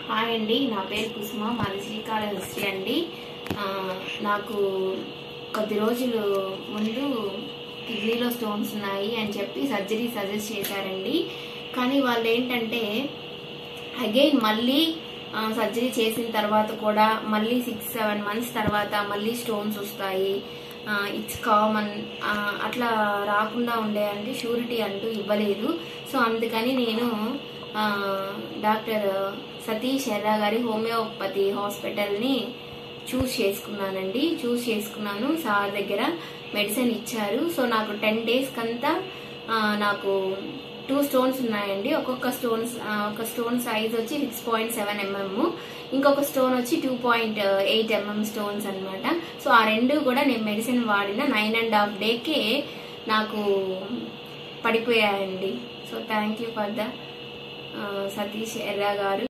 Hi అండి, నా పేరు కుసుమ, మాది శ్రీకాళహస్తి అండి. నాకు కొద్ది రోజులు ముందు కిడ్నీలో స్టోన్స్ ఉన్నాయి అని చెప్పి సర్జరీ సజెస్ట్ చేశారండి. కానీ వాళ్ళు ఏంటంటే అగైన్ మళ్ళీ సర్జరీ చేసిన తర్వాత కూడా మళ్ళీ 6-7 months తర్వాత మళ్ళీ స్టోన్స్ వస్తాయి, ఇట్స్ కామన్, అట్లా రాకుండా ఉండేయంటే షూరిటీ అంటూ ఇవ్వలేదు. సో అందుకని నేను డాక్టర్ సతీష్ ఎర్రా గారి హోమియోపతి హాస్పిటల్ని చూస్ చేసుకున్నాను. సార్ దగ్గర మెడిసిన్ ఇచ్చారు. సో నాకు 10 days కంతా నాకు 2 stones ఉన్నాయండి. ఒక స్టోన్ సైజ్ వచ్చి 6.7 mm, ఇంకొక స్టోన్ వచ్చి 2.8 mm స్టోన్స్ అనమాట. సో ఆ రెండు కూడా నేను మెడిసిన్ వాడిన 9.5 daysకే నాకు పడిపోయాయండి. So thank you for the Satish Erra గారు.